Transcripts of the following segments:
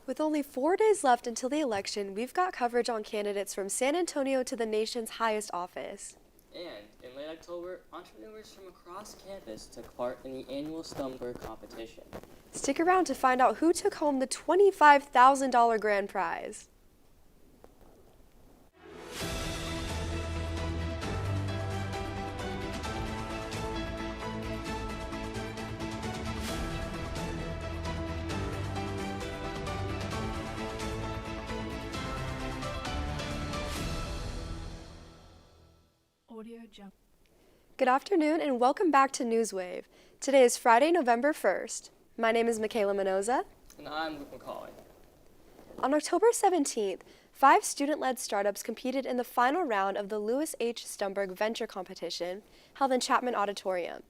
With only 4 days left until the election, we've got coverage on candidates from San Antonio to the nation's highest office. And in late October, entrepreneurs from across campus took part in the annual Stumberg competition. Stick around to find out who took home the $25,000 grand prize. Good afternoon and welcome back to Newswave. Today is Friday, November 1st. My name is Michaela Mendoza. And I'm Luke McCauley. On October 17th, 5 student-led startups competed in the final round of the Louis H. Stumberg Venture Competition held in Chapman Auditorium.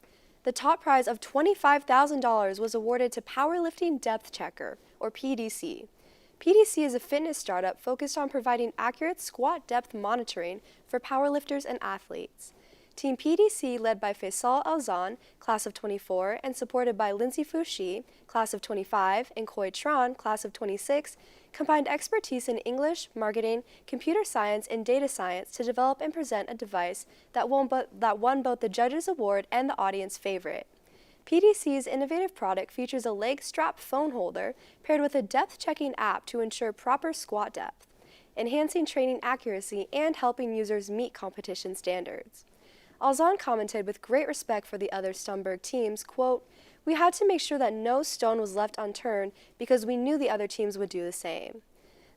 The top prize of $25,000 was awarded to Powerlifting Depth Checker, or PDC. PDC is a fitness startup focused on providing accurate squat depth monitoring for powerlifters and athletes. Team PDC, led by Faisal Alzan, class of 24, and supported by Lindsay Fouchi, class of 25, and Koi Tran, class of 26, combined expertise in English, marketing, computer science, and data science to develop and present a device that won both the judges' award and the audience favorite. PDC's innovative product features a leg strap phone holder paired with a depth-checking app to ensure proper squat depth, enhancing training accuracy and helping users meet competition standards. Alzan commented with great respect for the other Stumberg teams, quote, "We had to make sure that no stone was left unturned because we knew the other teams would do the same."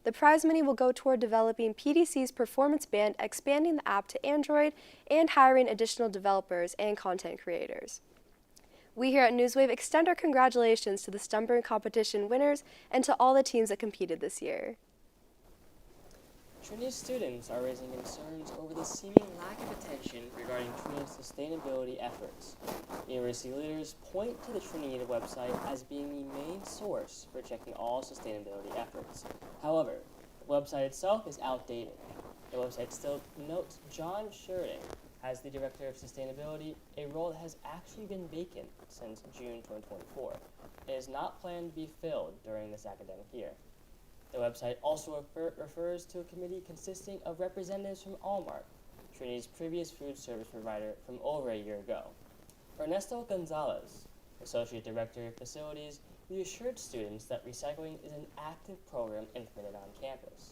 The prize money will go toward developing PDC's performance band, expanding the app to Android, and hiring additional developers and content creators. We here at Newswave extend our congratulations to the Stumberg competition winners and to all the teams that competed this year. Trinity students are raising concerns over the seeming lack of attention regarding Trinity's sustainability efforts. University leaders point to the Trinity website as being the main source for checking all sustainability efforts. However, the website itself is outdated. The website still notes John Sheridan as the Director of Sustainability, a role that has actually been vacant since June 2024. It is not planned to be filled during this academic year. The website also refers to a committee consisting of representatives from Allmark, Trinity's previous food service provider from over a year ago. Ernesto Gonzalez, Associate Director of Facilities, reassured students that recycling is an active program implemented on campus.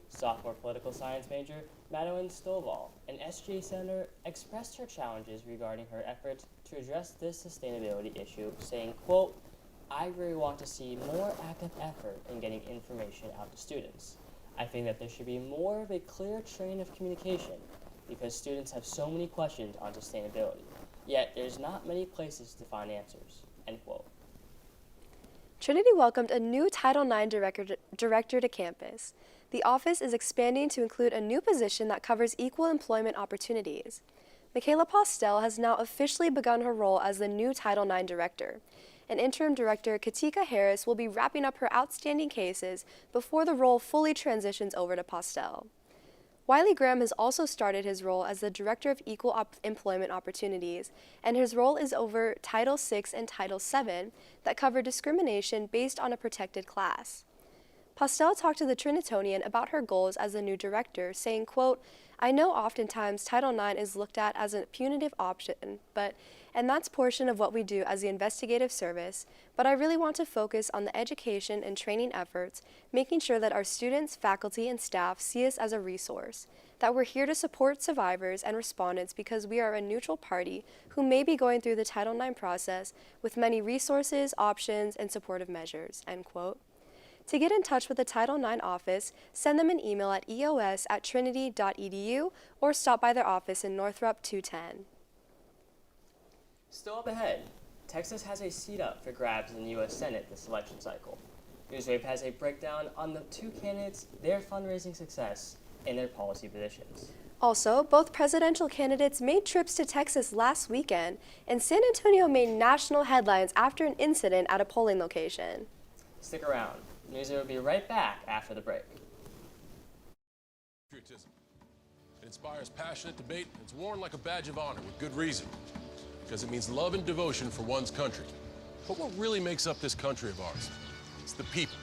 Sophomore political science major Madeline Stovall, an SGA senator, expressed her challenges regarding her efforts to address this sustainability issue, saying, quote, "I really want to see more active effort in getting information out to students. I think that there should be more of a clear train of communication because students have so many questions on sustainability, yet there's not many places to find answers," end quote. Trinity welcomed a new Title IX director to campus. The office is expanding to include a new position that covers equal employment opportunities. Michaela Postel has now officially begun her role as the new Title IX director. And interim director Katika Harris will be wrapping up her outstanding cases before the role fully transitions over to Postel. Wiley Graham has also started his role as the Director of Equal Employment Opportunities, and his role is over Title VI and Title VII that cover discrimination based on a protected class. Postel talked to the Trinitonian about her goals as the new director, saying, quote, "I know oftentimes Title IX is looked at as a punitive option, and that's portion of what we do as the investigative service, but I really want to focus on the education and training efforts, making sure that our students, faculty, and staff see us as a resource, that we're here to support survivors and respondents because we are a neutral party who may be going through the Title IX process with many resources, options, and supportive measures," end quote. To get in touch with the Title IX office, send them an email at eos@trinity.edu or stop by their office in Northrop 210. Still up ahead, Texas has a seat up for grabs in the U.S. Senate this election cycle. Newswave has a breakdown on the two candidates, their fundraising success, and their policy positions. Also, both presidential candidates made trips to Texas last weekend, and San Antonio made national headlines after an incident at a polling location. Stick around. Newswave will be right back after the break. Patriotism. It inspires passionate debate, and it's worn like a badge of honor with good reason, because it means love and devotion for one's country. But what really makes up this country of ours? It's the people.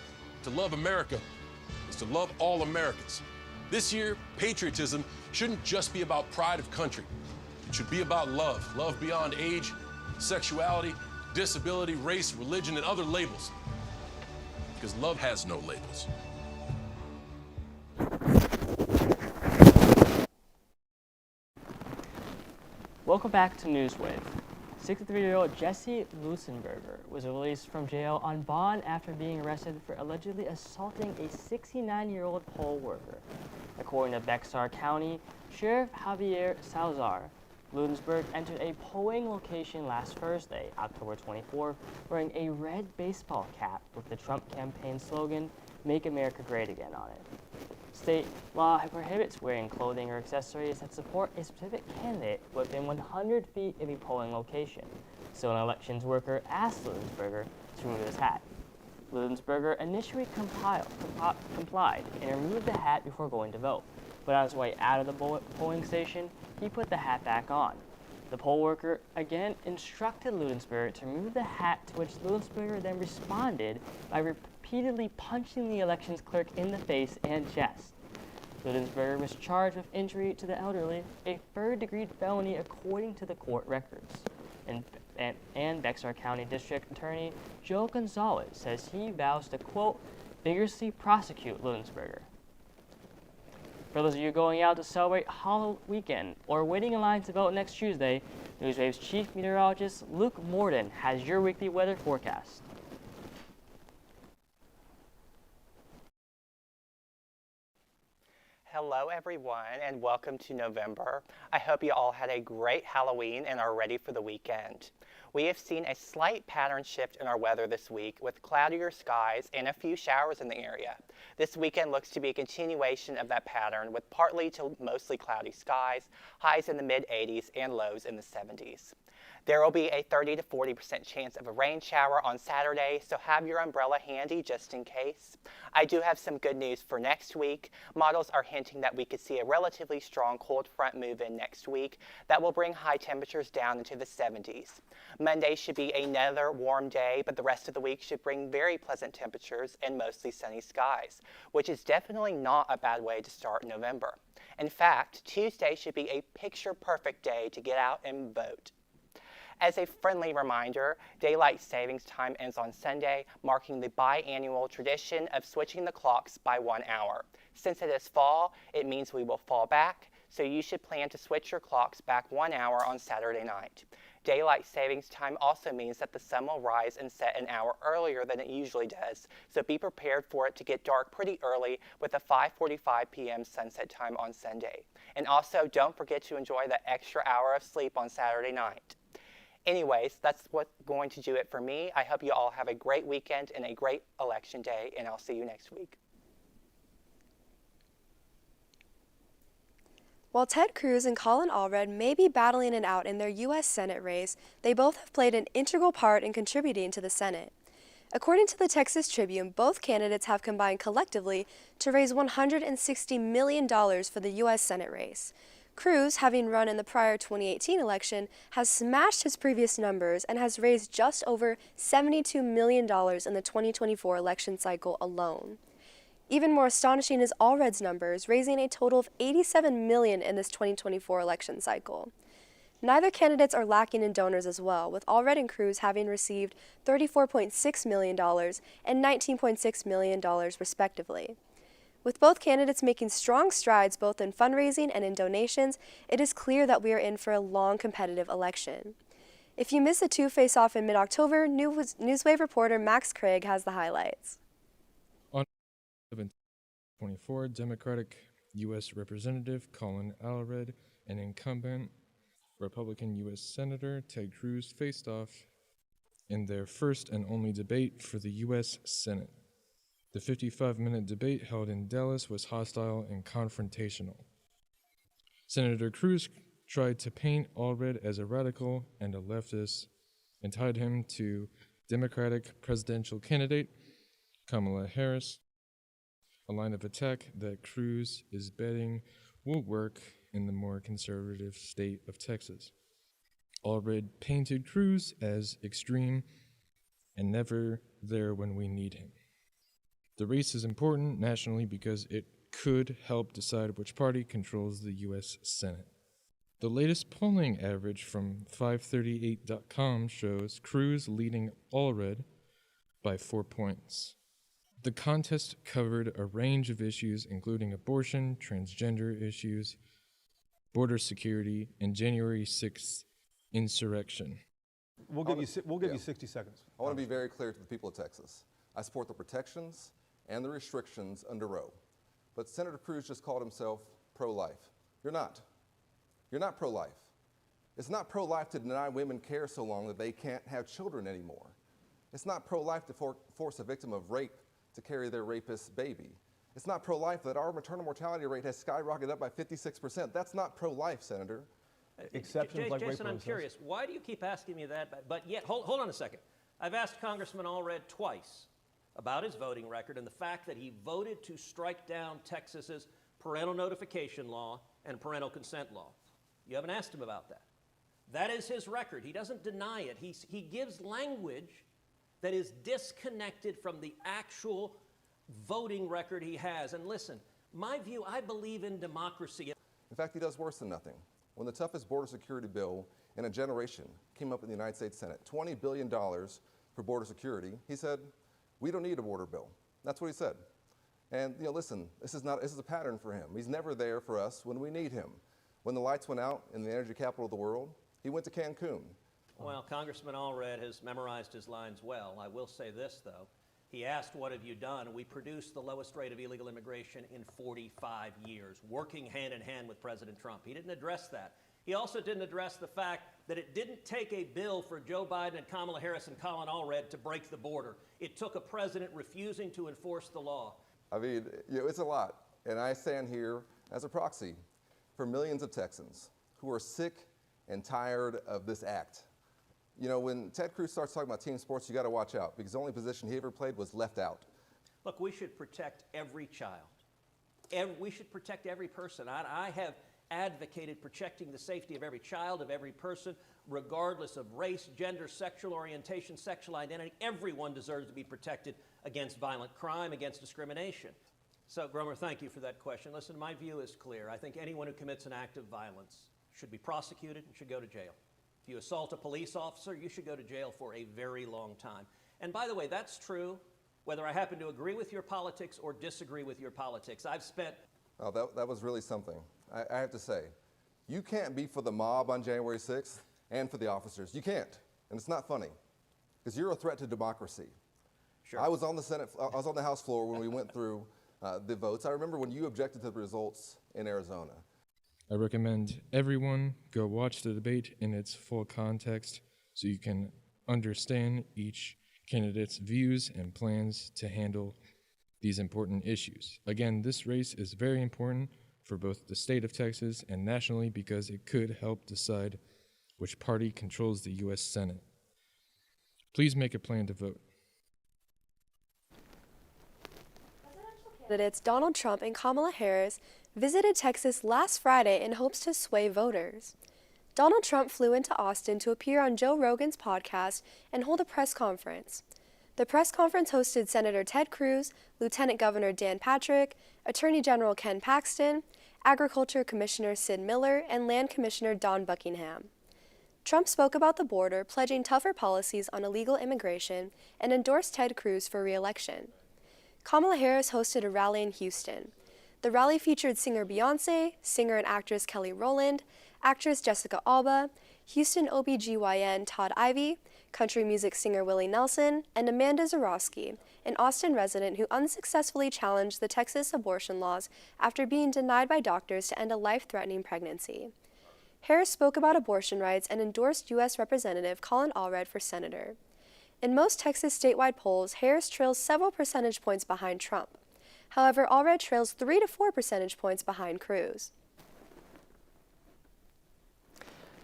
To love America is to love all Americans. This year, patriotism shouldn't just be about pride of country. It should be about love. Love beyond age, sexuality, disability, race, religion, and other labels. Because love has no labels. Welcome back to Newswave. 63-year-old Jesse Lusenberger was released from jail on bond after being arrested for allegedly assaulting a 69-year-old poll worker. According to Bexar County Sheriff Javier Salazar, Ludensberg entered a polling location last Thursday, October 24th, wearing a red baseball cap with the Trump campaign slogan, "Make America Great Again" on it. State law prohibits wearing clothing or accessories that support a specific candidate within 100 feet of a polling location, so an elections worker asked Ludensberger to remove his hat. Ludensberger initially complied and removed the hat before going to vote, but on his way out of the polling station, he put the hat back on. The poll worker again instructed Ludensberger to remove the hat, to which Ludensberger then responded by repeatedly punching the elections clerk in the face and chest. Ludensberger was charged with injury to the elderly, a third-degree felony according to the court records. And Bexar County District Attorney Joe Gonzalez says he vows to, quote, vigorously prosecute Ludensberger. For those of you going out to celebrate Halloween weekend or waiting in line to vote next Tuesday, Newswave's chief meteorologist Luke Morden has your weekly weather forecast. Hello everyone and welcome to November. I hope you all had a great Halloween and are ready for the weekend. We have seen a slight pattern shift in our weather this week with cloudier skies and a few showers in the area. This weekend looks to be a continuation of that pattern with partly to mostly cloudy skies, highs in the mid-80s and lows in the 70s. There will be a 30 to 40% chance of a rain shower on Saturday, so have your umbrella handy just in case. I do have some good news for next week. Models are hinting that we could see a relatively strong cold front move in next week that will bring high temperatures down into the 70s. Monday should be another warm day, but the rest of the week should bring very pleasant temperatures and mostly sunny skies, which is definitely not a bad way to start November. In fact, Tuesday should be a picture-perfect day to get out and vote. As a friendly reminder, daylight savings time ends on Sunday, marking the biannual tradition of switching the clocks by 1 hour. Since it is fall, it means we will fall back, so you should plan to switch your clocks back 1 hour on Saturday night. Daylight savings time also means that the sun will rise and set an hour earlier than it usually does, so be prepared for it to get dark pretty early with a 5:45 p.m. sunset time on Sunday. And also, don't forget to enjoy the extra hour of sleep on Saturday night. Anyways, that's what's going to do it for me. I hope you all have a great weekend and a great election day, and I'll see you next week. While Ted Cruz and Colin Allred may be battling it out in their U.S. Senate race, they both have played an integral part in contributing to the Senate. According to the Texas Tribune, both candidates have combined collectively to raise $160 million for the U.S. Senate race. Cruz, having run in the prior 2018 election, has smashed his previous numbers and has raised just over $72 million in the 2024 election cycle alone. Even more astonishing is Allred's numbers, raising a total of $87 million in this 2024 election cycle. Neither candidates are lacking in donors as well, with Allred and Cruz having received $34.6 million and $19.6 million respectively. With both candidates making strong strides both in fundraising and in donations, it is clear that we are in for a long competitive election. If you missed the two face-off in mid-October, Newswave reporter Max Craig has the highlights. On 24, Democratic U.S. Representative Colin Allred and incumbent Republican U.S. Senator Ted Cruz faced off in their first and only debate for the U.S. Senate. The 55-minute debate held in Dallas was hostile and confrontational. Senator Cruz tried to paint Allred as a radical and a leftist and tied him to Democratic presidential candidate Kamala Harris, a line of attack that Cruz is betting will work in the more conservative state of Texas. Allred painted Cruz as extreme and never there when we need him. The race is important nationally because it could help decide which party controls the U.S. Senate. The latest polling average from 538.com shows Cruz leading Allred by 4 points. The contest covered a range of issues, including abortion, transgender issues, border security, and January 6th insurrection. We'll give you 60 seconds. I want to be very clear to the people of Texas. I support the protections and the restrictions under Roe. But Senator Cruz just called himself pro-life. You're not. You're not pro-life. It's not pro-life to deny women care so long that they can't have children anymore. It's not pro-life to force a victim of rape to carry their rapist's baby. It's not pro-life that our maternal mortality rate has skyrocketed up by 56%. That's not pro-life, Senator. Exceptions like rape Jason, I'm curious. Why do you keep asking me that? But yet, hold on a second. I've asked Congressman Allred twice about his voting record and the fact that he voted to strike down Texas's parental notification law and parental consent law. You haven't asked him about that. That is his record. He doesn't deny it. He gives language that is disconnected from the actual voting record he has. And listen, my view, I believe in democracy. In fact, he does worse than nothing. When the toughest border security bill in a generation came up in the United States Senate, $20 billion for border security, he said, we don't need a border bill. That's what he said. And listen, this is a pattern for him. He's never there for us when we need him. When the lights went out in the energy capital of the world, he went to Cancun. Well, Congressman Allred has memorized his lines well. I will say this, though. He asked, what have you done? We produced the lowest rate of illegal immigration in 45 years, working hand in hand with President Trump. He didn't address that. He also didn't address the fact that it didn't take a bill for Joe Biden and Kamala Harris and Colin Allred to break the border. It took a president refusing to enforce the law. I mean, it's a lot. And I stand here as a proxy for millions of Texans who are sick and tired of this act. When Ted Cruz starts talking about team sports, you got to watch out because the only position he ever played was left out. Look, we should protect every child. We should protect every person. I have advocated protecting the safety of every child, of every person, regardless of race, gender, sexual orientation, sexual identity. Everyone deserves to be protected against violent crime, against discrimination. So, Gromer, thank you for that question. Listen, my view is clear. I think anyone who commits an act of violence should be prosecuted and should go to jail. If you assault a police officer, you should go to jail for a very long time. And by the way, that's true whether I happen to agree with your politics or disagree with your politics. I've spent... Oh, that was really something. I have to say, you can't be for the mob on January 6th and for the officers. You can't. And it's not funny because you're a threat to democracy. Sure. I was on the House floor when we went through the votes. I remember when you objected to the results in Arizona. I recommend everyone go watch the debate in its full context so you can understand each candidate's views and plans to handle these important issues. Again, this race is very important for both the state of Texas and nationally because it could help decide which party controls the U.S. Senate. Please make a plan to vote. Candidates Donald Trump and Kamala Harris visited Texas last Friday in hopes to sway voters. Donald Trump flew into Austin to appear on Joe Rogan's podcast and hold a press conference. The press conference hosted Senator Ted Cruz, Lieutenant Governor Dan Patrick, Attorney General Ken Paxton, Agriculture Commissioner Sid Miller, and Land Commissioner Don Buckingham. Trump spoke about the border, pledging tougher policies on illegal immigration, and endorsed Ted Cruz for re-election. Kamala Harris hosted a rally in Houston. The rally featured singer Beyoncé, singer and actress Kelly Rowland, actress Jessica Alba, Houston OBGYN Todd Ivey, country music singer Willie Nelson, and Amanda Zarowski, an Austin resident who unsuccessfully challenged the Texas abortion laws after being denied by doctors to end a life-threatening pregnancy. Harris spoke about abortion rights and endorsed U.S. Representative Colin Allred for senator. In most Texas statewide polls, Harris trails several percentage points behind Trump. However, Allred trails 3 to 4 percentage points behind Cruz.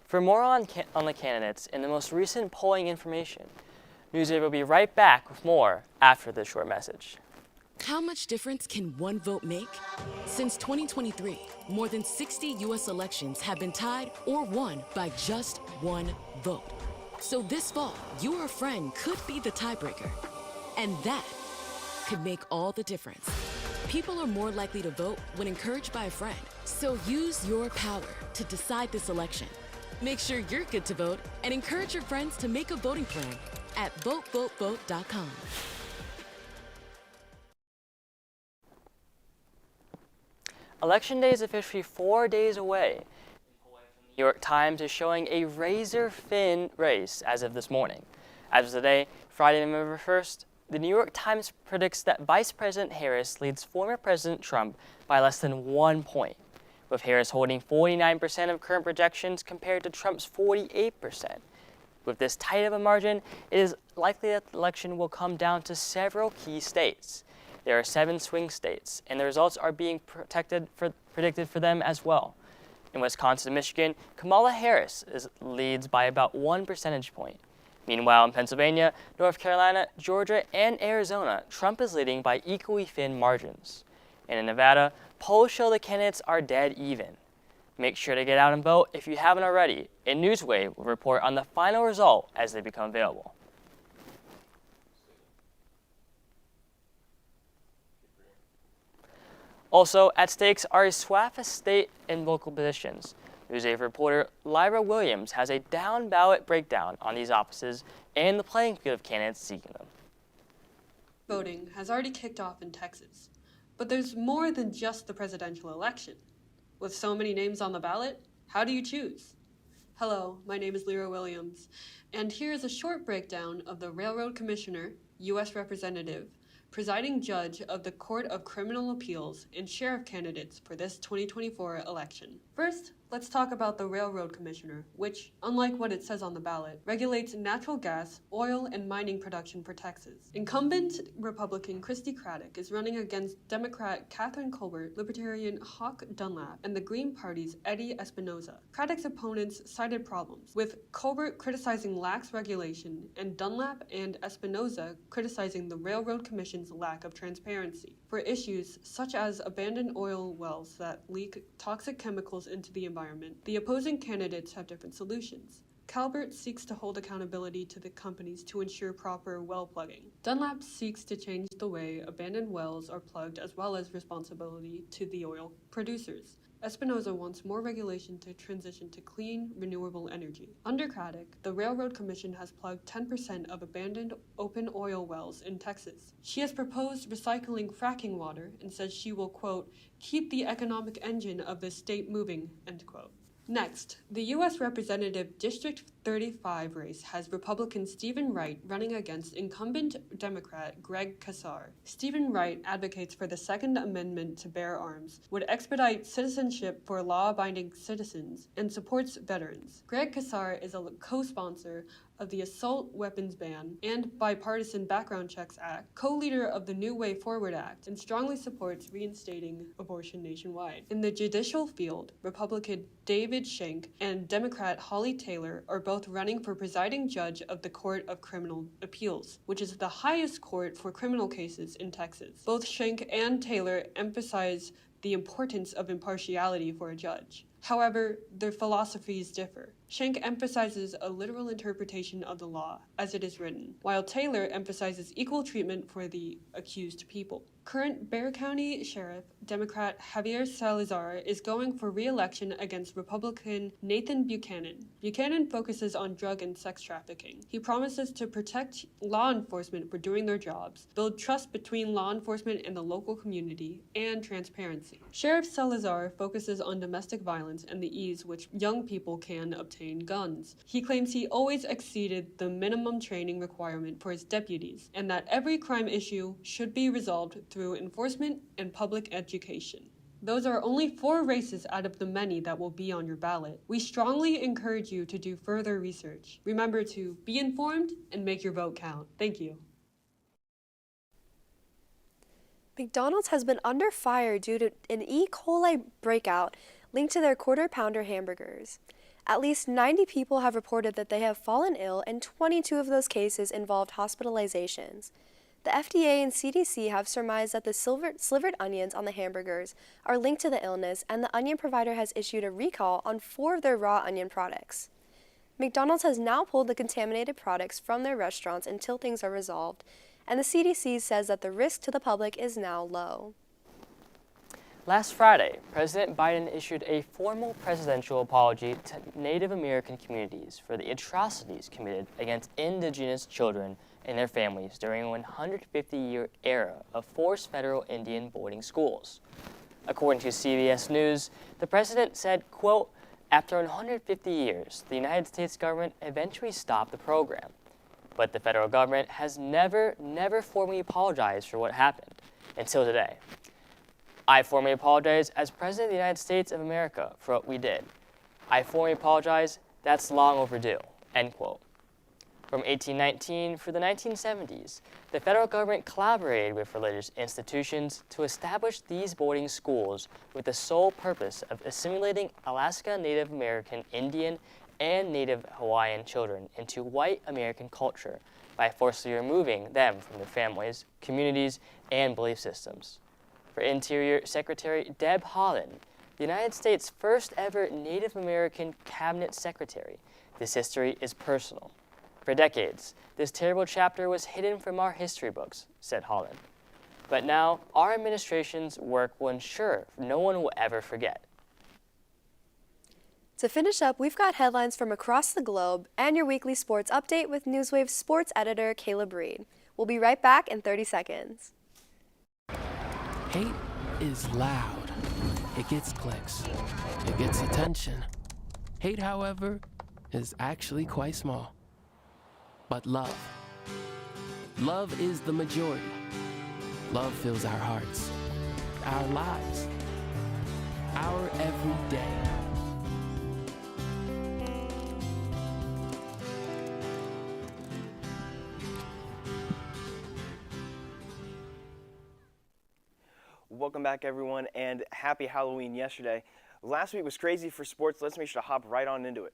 For more on the candidates and the most recent polling information, Newswave will be right back with more after this short message. How much difference can one vote make? Since 2023, more than 60 U.S. elections have been tied or won by just one vote. So this fall, your friend could be the tiebreaker. And that could make all the difference. People are more likely to vote when encouraged by a friend. So use your power to decide this election. Make sure you're good to vote and encourage your friends to make a voting plan at votevotevote.com. Election Day is officially 4 days away. The New York Times is showing a razor-thin race as of this morning. As of today, Friday, November 1st, the New York Times predicts that Vice President Harris leads former President Trump by less than 1 point, with Harris holding 49% of current projections compared to Trump's 48%. With this tight of a margin, it is likely that the election will come down to several key states. There are 7 swing states, and the results are being predicted for them as well. In Wisconsin and Michigan, Kamala Harris leads by about 1 percentage point. Meanwhile, in Pennsylvania, North Carolina, Georgia, and Arizona, Trump is leading by equally thin margins. And in Nevada, polls show the candidates are dead even. Make sure to get out and vote if you haven't already, and Newswave will report on the final result as they become available. Also, at stakes are a swath of state and local positions. Newswave reporter Lyra Williams has a down-ballot breakdown on these offices and the playing field of candidates seeking them. Voting has already kicked off in Texas, but there's more than just the presidential election. With so many names on the ballot, how do you choose? Hello, my name is Lyra Williams, and here is a short breakdown of the Railroad Commissioner, U.S. Representative, presiding judge of the Court of Criminal Appeals, and sheriff candidates for this 2024 election. First, let's talk about the Railroad Commissioner, which, unlike what it says on the ballot, regulates natural gas, oil, and mining production for Texas. Incumbent Republican Christy Craddock is running against Democrat Catherine Colbert, Libertarian Hawk Dunlap, and the Green Party's Eddie Espinoza. Craddock's opponents cited problems, with Colbert criticizing lax regulation and Dunlap and Espinoza criticizing the Railroad Commission's lack of transparency for issues such as abandoned oil wells that leak toxic chemicals into the environment. The opposing candidates have different solutions. Colbert seeks to hold accountability to the companies to ensure proper well plugging. Dunlap seeks to change the way abandoned wells are plugged as well as responsibility to the oil producers. Espinoza wants more regulation to transition to clean, renewable energy. Under Craddock, the Railroad Commission has plugged 10% of abandoned open oil wells in Texas. She has proposed recycling fracking water and says she will, quote, keep the economic engine of the state moving, end quote. Next, the U.S. Representative District 35 race has Republican Stephen Wright running against incumbent Democrat Greg Casar. Stephen Wright advocates for the Second Amendment to bear arms, would expedite citizenship for law-abiding citizens, and supports veterans. Greg Casar is a co-sponsor of the Assault Weapons Ban and Bipartisan Background Checks Act, co-leader of the New Way Forward Act, and strongly supports reinstating abortion nationwide. In the judicial field, Republican David Schenck and Democrat Holly Taylor are both running for presiding judge of the Court of Criminal Appeals, which is the highest court for criminal cases in Texas. Both Schenck and Taylor emphasize the importance of impartiality for a judge. However, their philosophies differ. Schenck emphasizes a literal interpretation of the law as it is written, while Taylor emphasizes equal treatment for the accused people. Current Bexar County Sheriff, Democrat Javier Salazar, is going for re-election against Republican Nathan Buchanan. Buchanan focuses on drug and sex trafficking. He promises to protect law enforcement for doing their jobs, build trust between law enforcement and the local community, and transparency. Sheriff Salazar focuses on domestic violence and the ease which young people can obtain guns. He claims he always exceeded the minimum training requirement for his deputies, and that every crime issue should be resolved through enforcement and public education. Those are only 4 races out of the many that will be on your ballot. We strongly encourage you to do further research. Remember to be informed and make your vote count. Thank you. McDonald's has been under fire due to an E. coli breakout linked to their Quarter Pounder hamburgers. At least 90 people have reported that they have fallen ill, and 22 of those cases involved hospitalizations. The FDA and CDC have surmised that the slivered onions on the hamburgers are linked to the illness, and the onion provider has issued a recall on 4 of their raw onion products. McDonald's has now pulled the contaminated products from their restaurants until things are resolved, and the CDC says that the risk to the public is now low. Last Friday, President Biden issued a formal presidential apology to Native American communities for the atrocities committed against indigenous children and their families during a 150-year era of forced federal Indian boarding schools. According to CBS News, the president said, quote, "After 150 years, the United States government eventually stopped the program. But the federal government has never formally apologized for what happened until today. I formally apologize as President of the United States of America for what we did. I formally apologize, that's long overdue," end quote. From 1819 through the 1970s, the federal government collaborated with religious institutions to establish these boarding schools with the sole purpose of assimilating Alaska Native American, Indian, and Native Hawaiian children into white American culture by forcibly removing them from their families, communities, and belief systems. For Interior Secretary Deb Haaland, the United States' first ever Native American cabinet secretary, this history is personal. For decades, this terrible chapter was hidden from our history books, said Haaland. But now, our administration's work will ensure no one will ever forget. To finish up, we've got headlines from across the globe and your weekly sports update with Newswave sports editor Caleb Reed. We'll be right back in 30 seconds. Hate is loud. It gets clicks. It gets attention. Hate, however, is actually quite small. But love is the majority. Love fills our hearts, our lives, our every day. Welcome back, everyone, and happy Halloween yesterday. Last week was crazy for sports. Let's make sure to hop right on into it.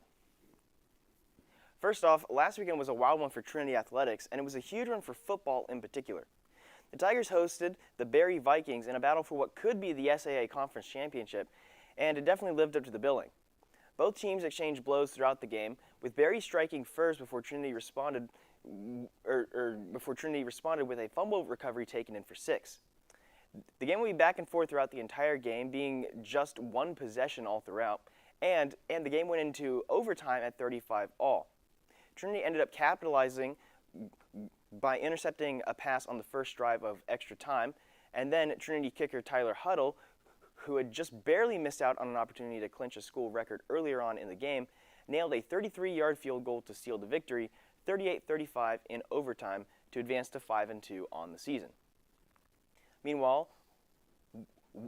First off, last weekend was a wild one for Trinity Athletics, and it was a huge one for football in particular. The Tigers hosted the Barry Vikings in a battle for what could be the SAA Conference Championship, and it definitely lived up to the billing. Both teams exchanged blows throughout the game, with Barry striking first before Trinity responded with a fumble recovery taken in for 6. The game will be back and forth throughout the entire game, being just one possession all throughout, and the game went into overtime at 35 all. Trinity ended up capitalizing by intercepting a pass on the first drive of extra time, and then Trinity kicker Tyler Huddle, who had just barely missed out on an opportunity to clinch a school record earlier on in the game, nailed a 33-yard field goal to seal the victory, 38-35 in overtime, to advance to 5-2 on the season. Meanwhile,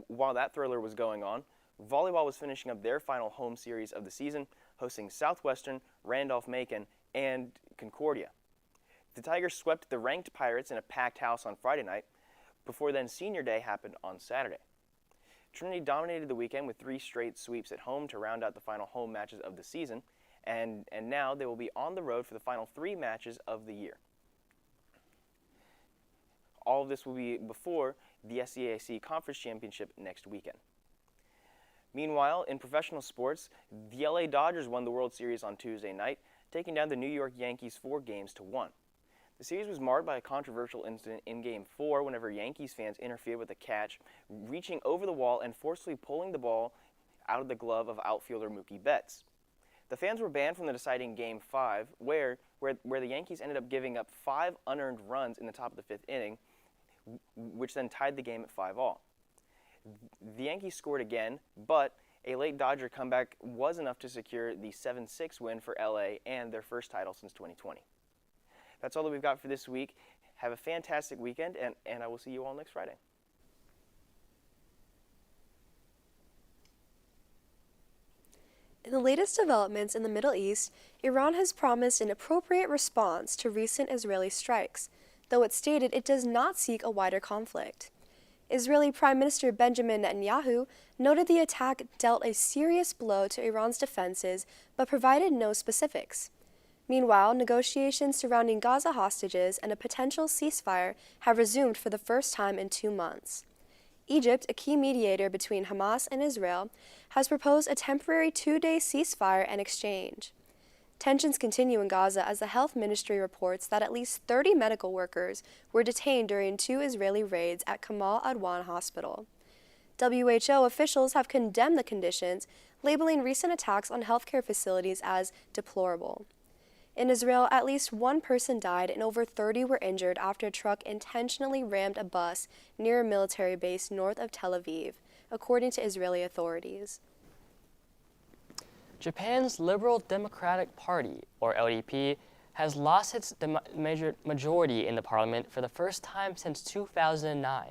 while that thriller was going on, volleyball was finishing up their final home series of the season, hosting Southwestern, Randolph-Macon, and Concordia. The Tigers swept the ranked Pirates in a packed house on Friday night, before then Senior Day happened on Saturday. Trinity dominated the weekend with 3 straight sweeps at home to round out the final home matches of the season, and now they will be on the road for the final 3 matches of the year. All of this will be before the SCAC Conference Championship next weekend. Meanwhile, in professional sports, the LA Dodgers won the World Series on Tuesday night, taking down the New York Yankees 4-1. The series was marred by a controversial incident in Game 4 whenever Yankees fans interfered with a catch, reaching over the wall and forcefully pulling the ball out of the glove of outfielder Mookie Betts. The fans were banned from the deciding Game 5, where the Yankees ended up giving up 5 unearned runs in the top of the 5th inning, which then tied the game at 5-all. The Yankees scored again, but a late Dodger comeback was enough to secure the 7-6 win for LA and their first title since 2020. That's all that we've got for this week. Have a fantastic weekend, and I will see you all next Friday. In the latest developments in the Middle East, Iran has promised an appropriate response to recent Israeli strikes, though it stated it does not seek a wider conflict. Israeli Prime Minister Benjamin Netanyahu noted the attack dealt a serious blow to Iran's defenses, but provided no specifics. Meanwhile, negotiations surrounding Gaza hostages and a potential ceasefire have resumed for the first time in 2 months. Egypt, a key mediator between Hamas and Israel, has proposed a temporary 2-day ceasefire and exchange. Tensions continue in Gaza as the health ministry reports that at least 30 medical workers were detained during 2 Israeli raids at Kamal Adwan Hospital. WHO officials have condemned the conditions, labeling recent attacks on healthcare facilities as deplorable. In Israel, at least 1 person died and over 30 were injured after a truck intentionally rammed a bus near a military base north of Tel Aviv, according to Israeli authorities. Japan's Liberal Democratic Party, or LDP, has lost its majority in the parliament for the first time since 2009.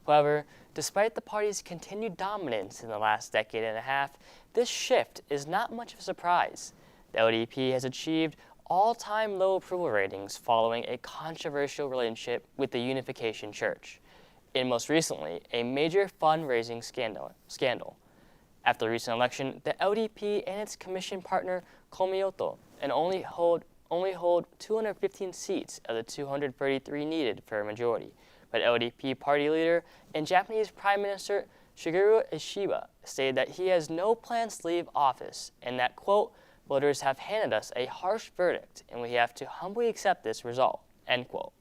However, despite the party's continued dominance in the last decade and a half, this shift is not much of a surprise. The LDP has achieved all-time low approval ratings following a controversial relationship with the Unification Church, and most recently, a major fundraising scandal. After the recent election, the LDP and its commission partner Komyoto only hold 215 seats of the 233 needed for a majority. But LDP party leader and Japanese Prime Minister Shigeru Ishiba stated that he has no plans to leave office and that, quote, voters have handed us a harsh verdict and we have to humbly accept this result, end quote.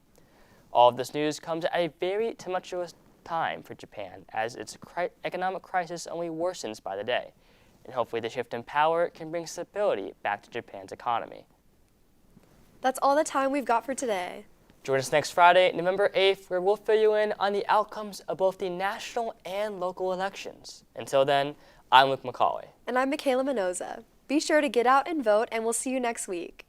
All of this news comes at a very tumultuous time for Japan as its economic crisis only worsens by the day. And hopefully the shift in power can bring stability back to Japan's economy. That's all the time we've got for today. Join us next Friday, November 8th, where we'll fill you in on the outcomes of both the national and local elections. Until then, I'm Luke McCauley. And I'm Michaela Mendoza. Be sure to get out and vote, and we'll see you next week.